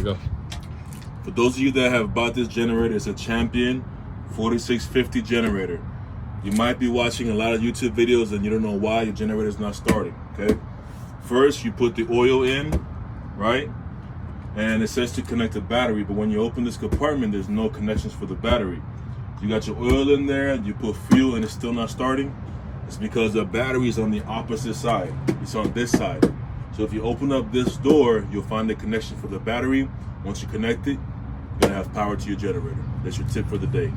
go. For those of you that have bought this generator, it's a Champion 4650 generator. You might be watching a lot of YouTube videos and you don't know why your generator is not starting, okay? First, you put the oil in, right? And it says to connect the battery, but when you open this compartment, there's no connections for the battery. You got your oil in there, you put fuel and it's still not starting. It's because the battery is on the opposite side. It's on this side. So if you open up this door, you'll find the connection for the battery. Once you connect it, you're gonna have power to your generator. That's your tip for the day.